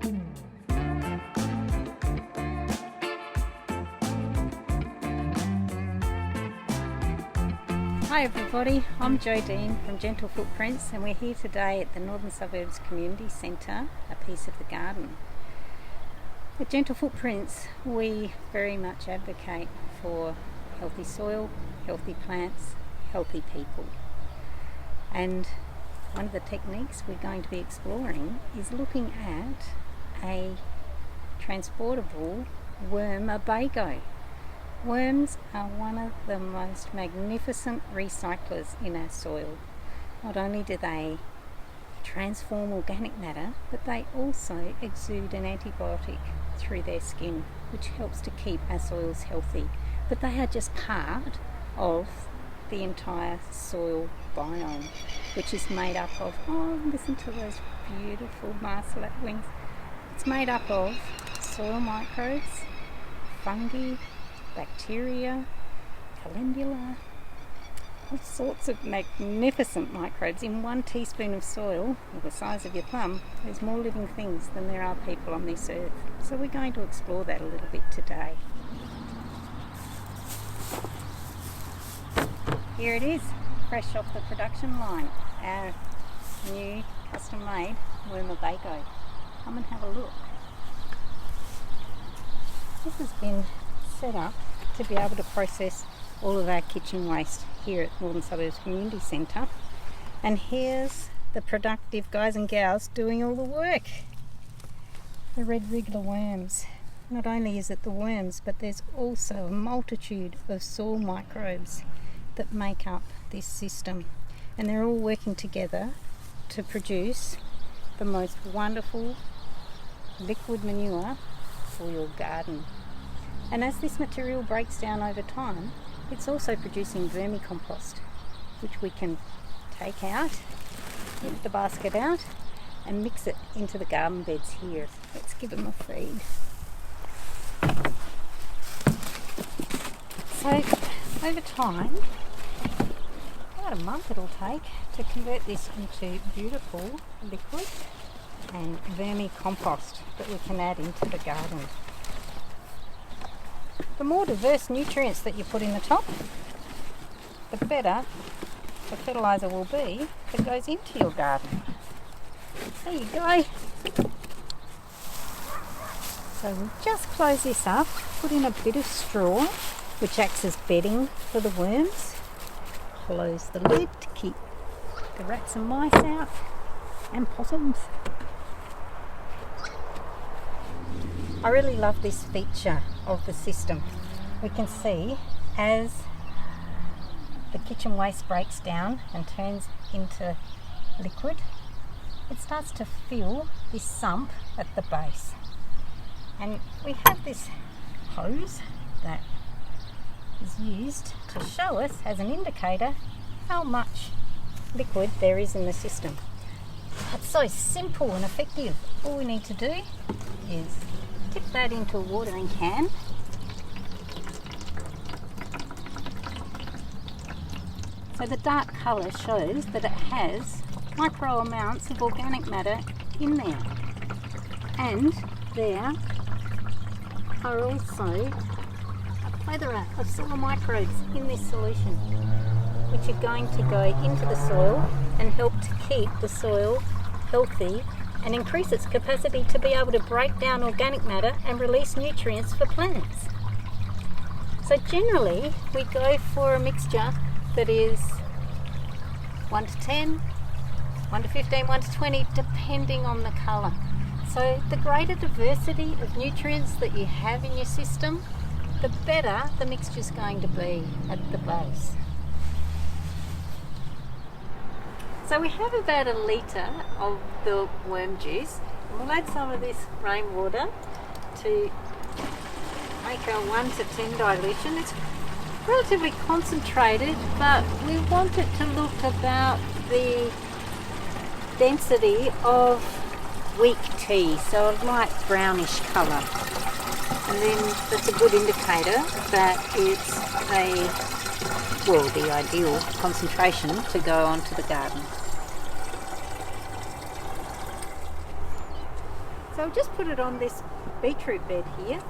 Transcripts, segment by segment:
Hi everybody, I'm Jodine from Gentle Footprints, and we're here today at the Northern Suburbs Community Centre, a piece of the garden. At Gentle Footprints we very much advocate for healthy soil, healthy plants, healthy people. And one of the techniques we're going to be exploring is looking at a transportable Worm-a-bago. Worms are one of the most magnificent recyclers in our soil. Not only do they transform organic matter, but they also exude an antibiotic through their skin, which helps to keep our soils healthy. But they are just part of the entire soil biome, which is made up of, listen to those beautiful marsulet wings. It's made up of soil microbes, fungi, bacteria, calendula, all sorts of magnificent microbes. In 1 teaspoon of soil, or the size of your thumb, there's more living things than there are people on this earth. So we're going to explore that a little bit today. Here it is, fresh off the production line, our new custom-made Worm-a-bago. Come and have a look. This has been set up to be able to process all of our kitchen waste here at Northern Suburbs Community Centre. And here's the productive guys and gals doing all the work. The red wriggler worms. Not only is it the worms, but there's also a multitude of soil microbes that make up this system. And they're all working together to produce the most wonderful liquid manure for your garden. And as this material breaks down over time, it's also producing vermicompost, which we can take out, get the basket out, and mix it into the garden beds here. Let's give them a feed. So over time, about a month it'll take to convert this into beautiful liquid and vermicompost that we can add into the garden. The more diverse nutrients that you put in the top, the better the fertilizer will be that goes into your garden. There you go. So we'll just close this up, put in a bit of straw, which acts as bedding for the worms. Close the lid to keep the rats and mice out, and possums. I really love this feature of the system. We can see as the kitchen waste breaks down and turns into liquid, it starts to fill this sump at the base. And we have this hose that is used to show us as an indicator how much liquid there is in the system. It's so simple and effective. All we need to do is tip that into a watering can. So the dark colour shows that it has micro amounts of organic matter in there. And there are also a plethora of soil microbes in this solution, which are going to go into the soil and help to keep the soil healthy and increase its capacity to be able to break down organic matter and release nutrients for plants. So generally we go for a mixture that is 1 to 10, 1 to 15, 1 to 20, depending on the colour. So the greater diversity of nutrients that you have in your system, the better the mixture is going to be at the base. So we have about 1 litre of the worm juice, and we'll add some of this rainwater to make a 1 to 10 dilution. It's relatively concentrated, but we want it to look about the density of weak tea, so a light brownish colour. And then that's a good indicator that it's the ideal concentration to go onto the garden. So I'll just put it on this beetroot bed here,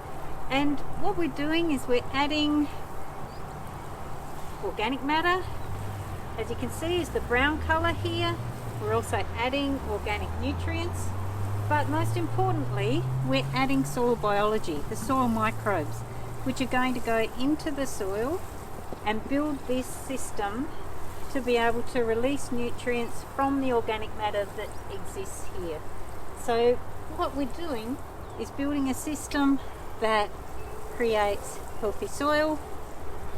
and what we're doing is we're adding organic matter. As you can see, is the brown colour here. We're also adding organic nutrients, but most importantly we're adding soil biology, the soil microbes, which are going to go into the soil and build this system to be able to release nutrients from the organic matter that exists here. So what we're doing is building a system that creates healthy soil,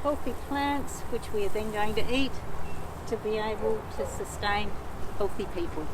healthy plants, which we are then going to eat to be able to sustain healthy people.